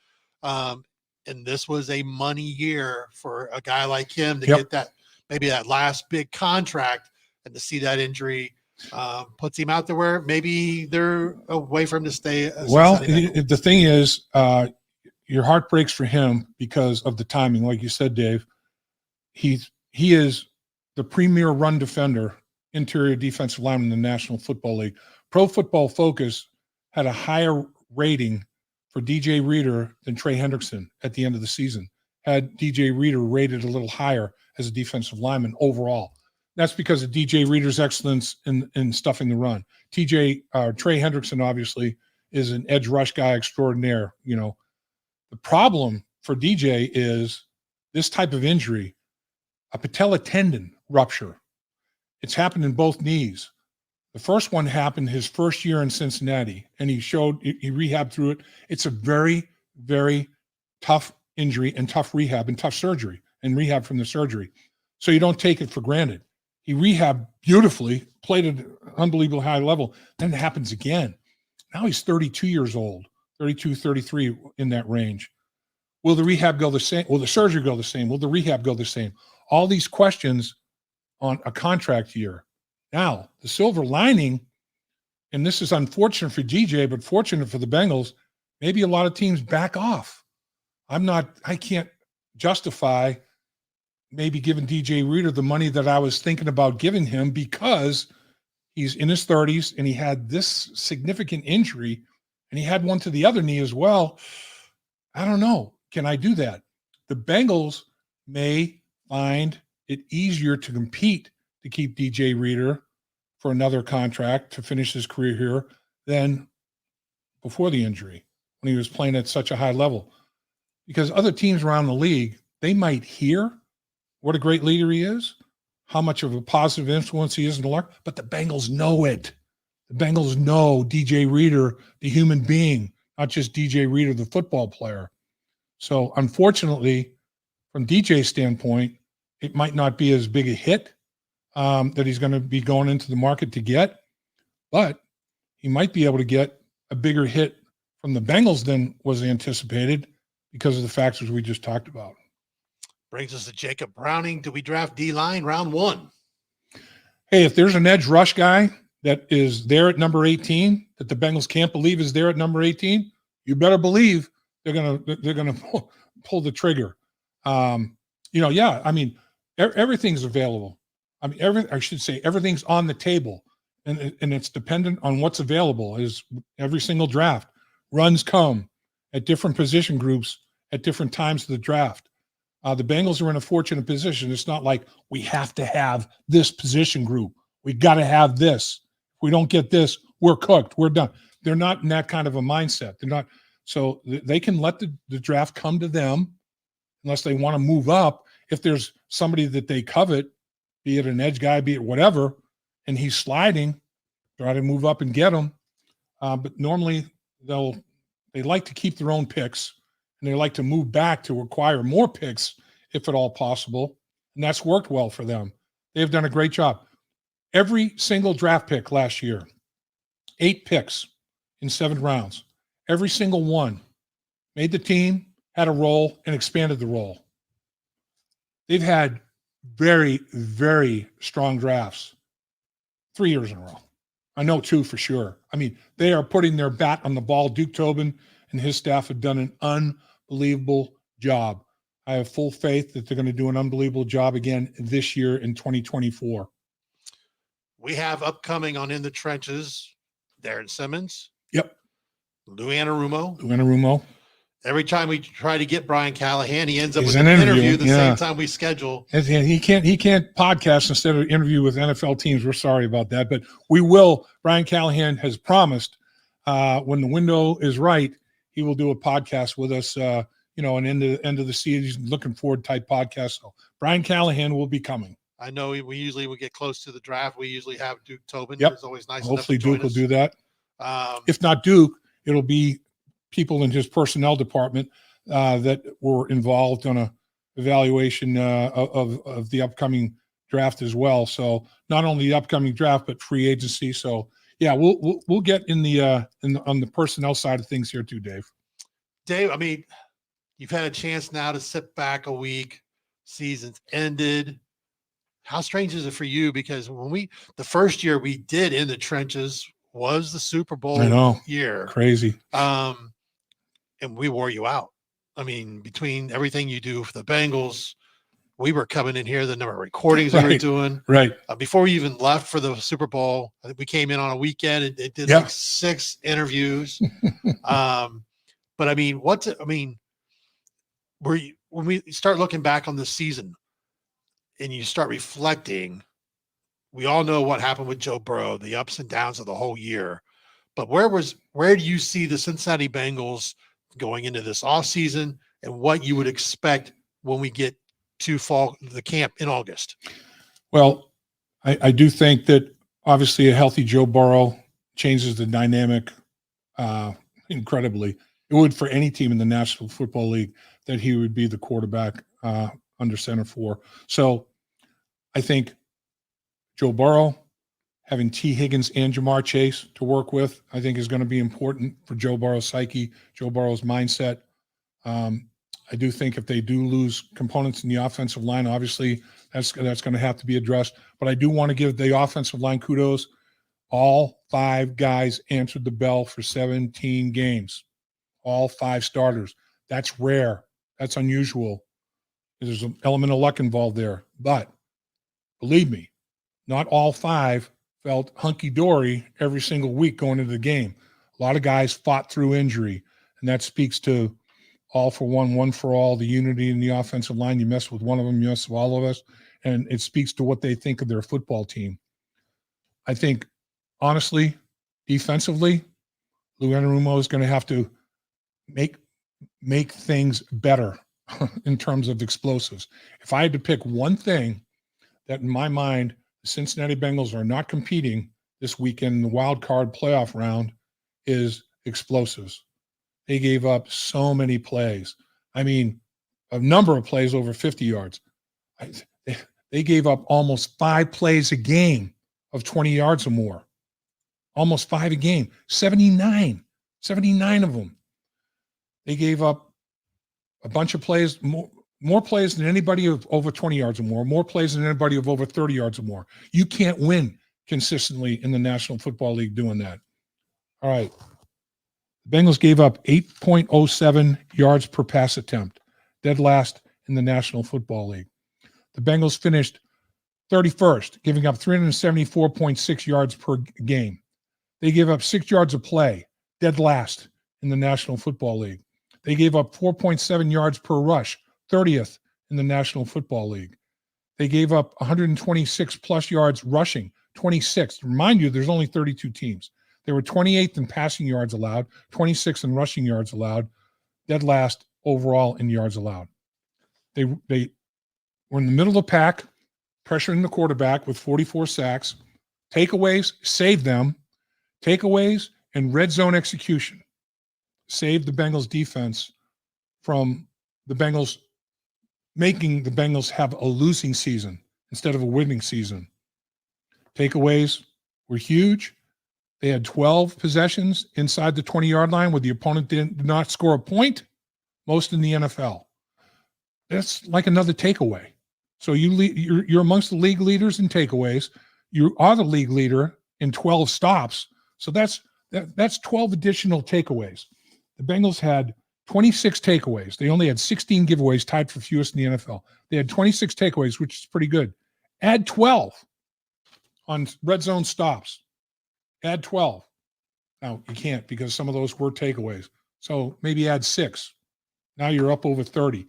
And this was a money year for a guy like him to get that last big contract, and to see that injury puts him out there where maybe they're a way for him to stay. Well, the thing is, your heart breaks for him because of the timing. Like you said, Dave, he is the premier run defender, interior defensive lineman in the National Football League. Pro Football Focus had a higher rating for DJ Reader than Trey Hendrickson at the end of the season. Had DJ Reader rated a little higher as a defensive lineman overall. That's because of DJ Reader's excellence in stuffing the run. Trey Hendrickson obviously is an edge rush guy extraordinaire. You know, the problem for DJ is this type of injury, a patella tendon rupture. It's happened in both knees. The first one happened his first year in Cincinnati, and he rehabbed through it. It's a very, very tough injury and tough rehab and tough surgery and rehab from the surgery. So you don't take it for granted. He rehabbed beautifully, played at an unbelievably high level. Then it happens again. Now he's 32 years old, 32, 33 in that range. Will the rehab go the same? Will the surgery go the same? Will the rehab go the same? All these questions on a contract year. Now, the silver lining, and this is unfortunate for DJ, but fortunate for the Bengals, maybe a lot of teams back off. I can't justify maybe giving DJ Reader the money that I was thinking about giving him because he's in his 30s and he had this significant injury and he had one to the other knee as well. I don't know. Can I do that? The Bengals may find it easier to compete to keep DJ Reader for another contract to finish his career here than before the injury when he was playing at such a high level. Because other teams around the league, they might hear what a great leader he is, how much of a positive influence he is in the locker, but the Bengals know it. The Bengals know DJ Reader, the human being, not just DJ Reader, the football player. So unfortunately, from DJ's standpoint, it might not be as big a hit that he's going to be going into the market to get, but he might be able to get a bigger hit from the Bengals than was anticipated because of the factors we just talked about. Brings us to Jacob Browning. Do we draft D-line round 1? Hey, if there's an edge rush guy that is there at number 18 that the Bengals can't believe is there at number 18, you better believe they're gonna pull the trigger. Yeah, I mean, everything's available. I mean, I should say everything's on the table, and it's dependent on what's available. Is every single draft runs come at different position groups at different times of the draft. The Bengals are in a fortunate position. It's not like we have to have this position group. We got to have this. If we don't get this, we're cooked. We're done. They're not in that kind of a mindset. They're not. So they can let the draft come to them unless they want to move up. If there's somebody that they covet, be it an edge guy, be it whatever, and he's sliding, try to move up and get him. But normally they like to keep their own picks, and they like to move back to acquire more picks if at all possible. And that's worked well for them. They've done a great job. Every single draft pick last year, 8 picks in 7 rounds, every single one made the team, had a role, and expanded the role. They've had very, very strong drafts 3 years in a row. I know 2 for sure. I mean, they are putting their bat on the ball. Duke Tobin and his staff have done an unbelievable job. I have full faith that they're going to do an unbelievable job again this year in 2024. We have upcoming on In the Trenches, Darren Simmons. Yep. Lou Anarumo. Every time we try to get Brian Callahan, he ends up with an interview the same time we schedule. And he can't podcast instead of interview with NFL teams. We're sorry about that, but we will. Brian Callahan has promised when the window is right, he will do a podcast with us. An end of the season, looking forward type podcast. So Brian Callahan will be coming. I know we usually will get close to the draft. We usually have Duke Tobin. Yep. It's always nice. Hopefully Duke will do that. Um, If not Duke, it'll be people in his personnel department that were involved on a evaluation of the upcoming draft as well. So not only the upcoming draft, but free agency. So yeah, we'll get on the personnel side of things here too, Dave. Dave, I mean, you've had a chance now to sit back a week. Season's ended. How strange is it for you? Because the first year we did In the Trenches was the Super Bowl year. Crazy. And we wore you out. I mean, between everything you do for the Bengals, we were coming in here, the number of recordings we were doing. Right. Before we even left for the Super Bowl, I think we came in on a weekend and did like 6 interviews. But I mean, when we start looking back on this season and you start reflecting, we all know what happened with Joe Burrow, the ups and downs of the whole year. But where do you see the Cincinnati Bengals going into this offseason and what you would expect when we get to the camp in August? Well, I do think that obviously a healthy Joe Burrow changes the dynamic incredibly. It would for any team in the National Football League that he would be the quarterback under center for. So I think Joe Burrow, having T. Higgins and Jamar Chase to work with, I think is going to be important for Joe Burrow's psyche, Joe Burrow's mindset. I do think if they do lose components in the offensive line, obviously that's going to have to be addressed. But I do want to give the offensive line kudos. All 5 guys answered the bell for 17 games. All 5 starters. That's rare. That's unusual. There's an element of luck involved there. But believe me, not all 5 felt hunky-dory every single week going into the game. A lot of guys fought through injury, and that speaks to all for one for all, the unity in the offensive line. You mess with one of them, you mess with all of us, and it speaks to what they think of their football team. I think, honestly, defensively, Lou Anarumo is going to have to make things better in terms of explosives. If I had to pick one thing that in my mind the Cincinnati Bengals are not competing this weekend in the wild card playoff round is explosives. They gave up so many plays. I mean, a number of plays over 50 yards. They gave up almost 5 plays a game of 20 yards or more. Almost 5 a game. 79 of them. They gave up a bunch of plays, more plays than anybody of over 20 yards or more plays than anybody of over 30 yards or more. You can't win consistently in the National Football League doing that. All right. The Bengals gave up 8.07 yards per pass attempt, dead last in the National Football League. The Bengals finished 31st, giving up 374.6 yards per game. They gave up 6 yards a play, dead last in the National Football League. They gave up 4.7 yards per rush, 30th in the National Football League. They gave up 126 plus yards rushing, 26th. Remind you, there's only 32 teams. They were 28th in passing yards allowed, 26th in rushing yards allowed, dead last overall in yards allowed. They were in the middle of the pack, pressuring the quarterback with 44 sacks. Takeaways, saved them. Takeaways and red zone execution saved the Bengals defense from the Bengals making the Bengals have a losing season instead of a winning season. Takeaways were huge. They had 12 possessions inside the 20-yard line where the opponent did not score a point, most in the NFL. That's like another takeaway. So you're amongst the league leaders in takeaways. You are the league leader in 12 stops. So that's 12 additional takeaways. The Bengals had 26 takeaways. They only had 16 giveaways, tied for fewest in the NFL. They had 26 takeaways, which is pretty good. Add 12 on red zone stops. Add 12. Now, you can't because some of those were takeaways. So maybe add 6. Now you're up over 30.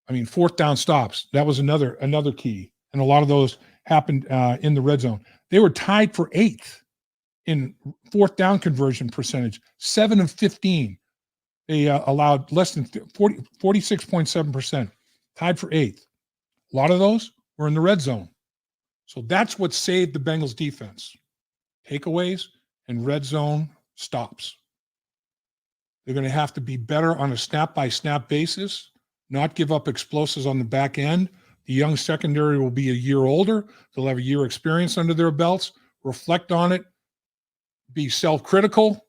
I mean, fourth down stops. That was another key. And a lot of those happened in the red zone. They were tied for 8th in fourth down conversion percentage, 7 of 15. They allowed less than 46.7%, tied for 8th. A lot of those were in the red zone. So that's what saved the Bengals defense. Takeaways and red zone stops. They're going to have to be better on a snap-by-snap basis, not give up explosives on the back end. The young secondary will be a year older. They'll have a year experience under their belts. Reflect on it. Be self-critical.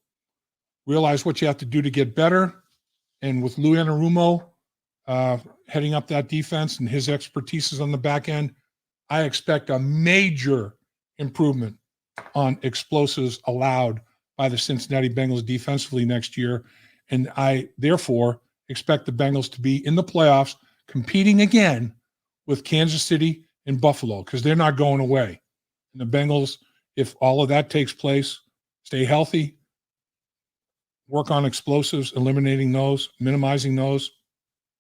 Realize what you have to do to get better. And with Lou Anarumo heading up that defense and his expertise on the back end, I expect a major improvement on explosives allowed by the Cincinnati Bengals defensively next year. And I, therefore, expect the Bengals to be in the playoffs competing again with Kansas City and Buffalo because they're not going away. And the Bengals, if all of that takes place, stay healthy, work on explosives, eliminating those, minimizing those,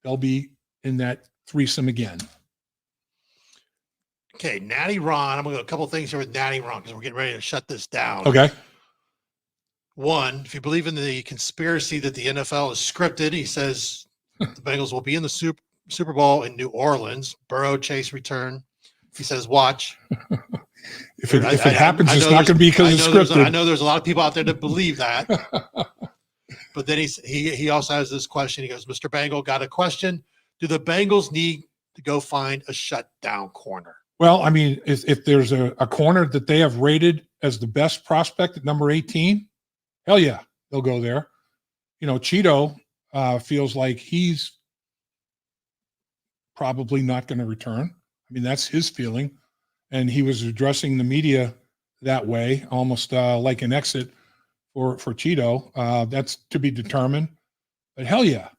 they'll be in that threesome again. Okay, Natty Ron. I'm going to go a couple of things here with Natty Ron because we're getting ready to shut this down. Okay. One, if you believe in the conspiracy that the NFL is scripted, he says the Bengals will be in the Super Bowl in New Orleans. Burrow, Chase return. He says, watch. If it happens, it's not going to be because it's scripted. I know there's a lot of people out there that believe that. But then he also has this question. He goes, Mr. Bengal, got a question. Do the Bengals need to go find a shutdown corner? Well, I mean, if there's a corner that they have rated as the best prospect at number 18, hell yeah, they'll go there. You know, Cheeto feels like he's probably not going to return. I mean, that's his feeling. And he was addressing the media that way, almost like an exit for Cheeto. That's to be determined. But hell yeah,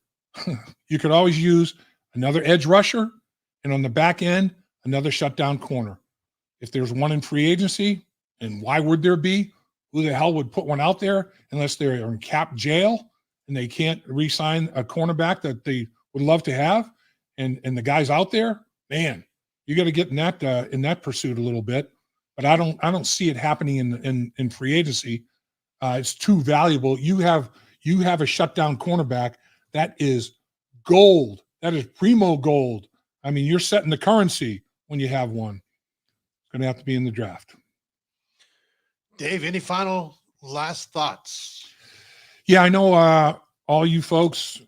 you could always use another edge rusher, and on the back end, another shutdown corner. If there's one in free agency, and why would there be? Who the hell would put one out there unless they're in cap jail and they can't re-sign a cornerback that they would love to have? And the guy's out there, man, you got to get in that pursuit a little bit. But I don't see it happening in free agency. It's too valuable. You have a shutdown cornerback that is gold. That is primo gold. I mean, you're setting the currency when you have one. It's going to have to be in the draft. Dave, any final last thoughts? Yeah, I know all you folks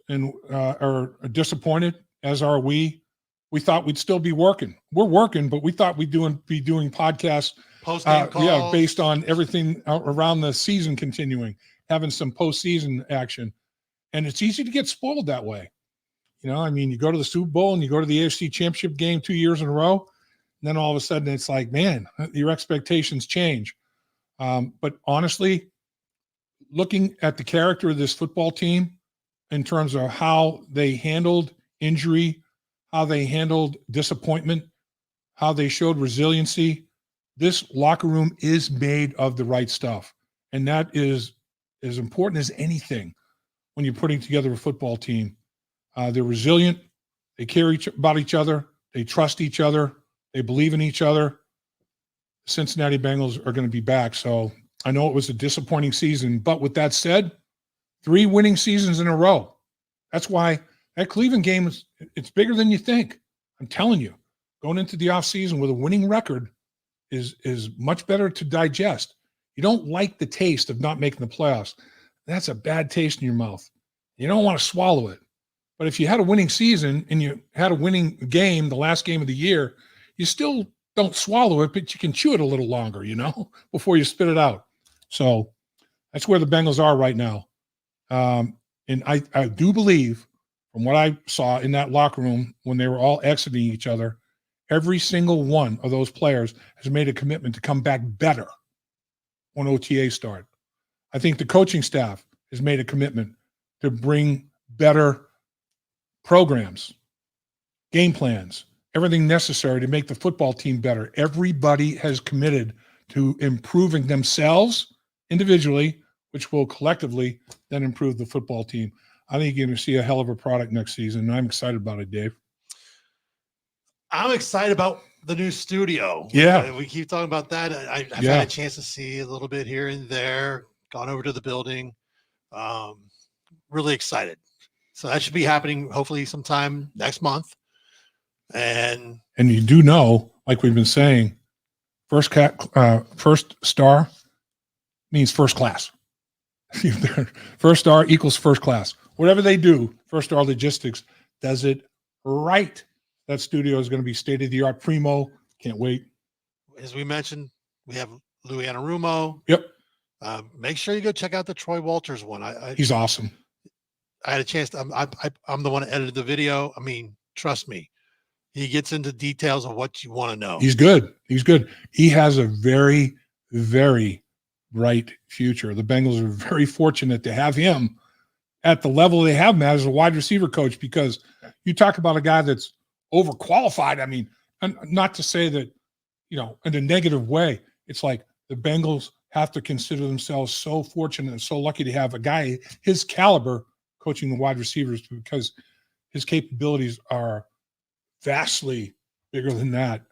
are disappointed, as are we. We thought we'd still be working. We're working, but we thought we'd be doing podcasts post-game calls. Yeah, based on everything around the season continuing, having some postseason action. And it's easy to get spoiled that way. You know, I mean, you go to the Super Bowl and you go to the AFC Championship game 2 years in a row, and then all of a sudden it's like, man, your expectations change. But honestly, looking at the character of this football team in terms of how they handled injury, how they handled disappointment, how they showed resiliency, this locker room is made of the right stuff. And that is as important as anything when you're putting together a football team. They're resilient. They care about each other. They trust each other. They believe in each other. The Cincinnati Bengals are going to be back. So I know it was a disappointing season, but with that said, 3 winning seasons in a row. That's why that Cleveland game it's bigger than you think. I'm telling you, going into the offseason with a winning record is much better to digest. You don't like the taste of not making the playoffs. That's a bad taste in your mouth. You don't want to swallow it. But if you had a winning season and you had a winning game, the last game of the year, you still don't swallow it, but you can chew it a little longer, before you spit it out. So that's where the Bengals are right now. And I do believe, from what I saw in that locker room when they were all exiting each other, every single one of those players has made a commitment to come back better when OTA start. I think the coaching staff has made a commitment to bring better programs, game plans, everything necessary to make the football team better. Everybody has committed to improving themselves individually, which will collectively then improve the football team. I think you're going to see a hell of a product next season, and I'm excited about it, Dave. I'm excited about the new studio. Yeah. We keep talking about that. I've had a chance to see a little bit here and there, gone over to the building. Really excited. So that should be happening hopefully sometime next month. And you do know, like we've been saying, first star means first class. First star equals first class. Whatever they do, First Star Logistics does it right. That studio is going to be state-of-the-art, primo. Can't wait. As we mentioned, we have Louis Anarumo. Yep. Make sure you go check out the Troy Walters one. He's awesome. I had a chance to, I'm the one that edited the video. I mean, trust me, he gets into details of what you want to know. He's good. He has a very, very bright future. The Bengals are very fortunate to have him at the level they have him as a wide receiver coach, because you talk about a guy that's overqualified. I mean, not to say that, in a negative way. It's like the Bengals have to consider themselves so fortunate and so lucky to have a guy his caliber coaching the wide receivers, because his capabilities are vastly bigger than that.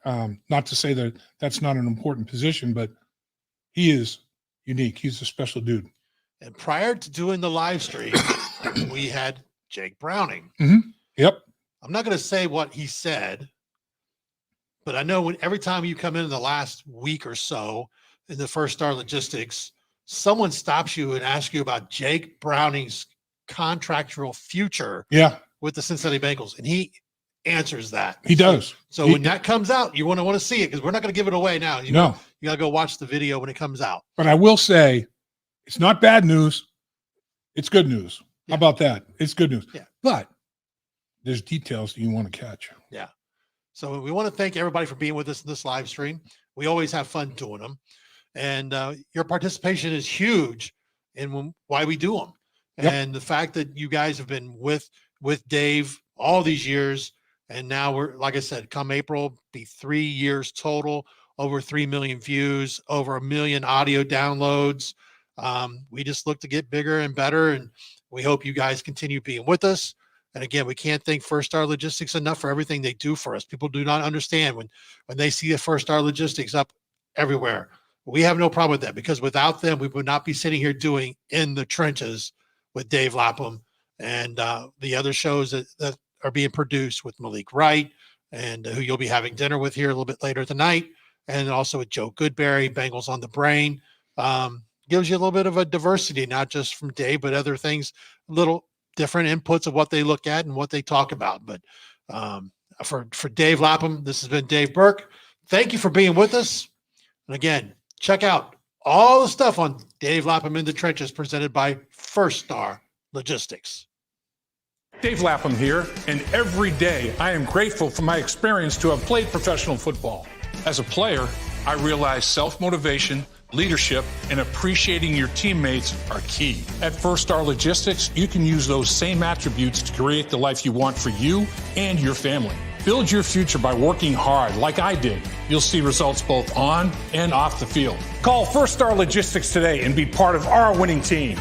Not to say that that's not an important position, but he is unique. He's a special dude. And prior to doing the live stream, we had Jake Browning. Mm-hmm. Yep. I'm not going to say what he said, but I know every time you come in the last week or so in the First Star Logistics, someone stops you and asks you about Jake Browning's contractual future with the Cincinnati Bengals. And he answers that. He does. So when that comes out, you want to see it, because we're not going to give it away now. You got to go watch the video when it comes out. But I will say, it's not bad news. It's good news. How about that? It's good news. Yeah. But there's details that you want to catch. Yeah. So we want to thank everybody for being with us in this live stream. We always have fun doing them. And your participation is huge in why we do them. Yep. And the fact that you guys have been with Dave all these years, and now we're, like I said, come April, be 3 years total, over 3 million views, over 1 million audio downloads. We just look to get bigger and better, and we hope you guys continue being with us. And again, we can't thank First Star Logistics enough for everything they do for us. People do not understand when they see the First Star Logistics up everywhere. We have no problem with that, because without them, we would not be sitting here doing In the Trenches with Dave Lapham and the other shows that are being produced with Malik Wright, and who you'll be having dinner with here a little bit later tonight. And also with Joe Goodberry, Bengals on the Brain. Gives you a little bit of a diversity, not just from Dave, but other things, little different inputs of what they look at and what they talk about. But for Dave Lapham, this has been Dave Burke. Thank you for being with us. And again, check out all the stuff on Dave Lapham in the Trenches, presented by First Star Logistics. Dave Lapham here, and every day I am grateful for my experience to have played professional football. As a player, I realized self-motivation, leadership, and appreciating your teammates are key. At First Star Logistics, you can use those same attributes to create the life you want for you and your family. Build your future by working hard like I did. You'll see results both on and off the field. Call First Star Logistics today and be part of our winning team.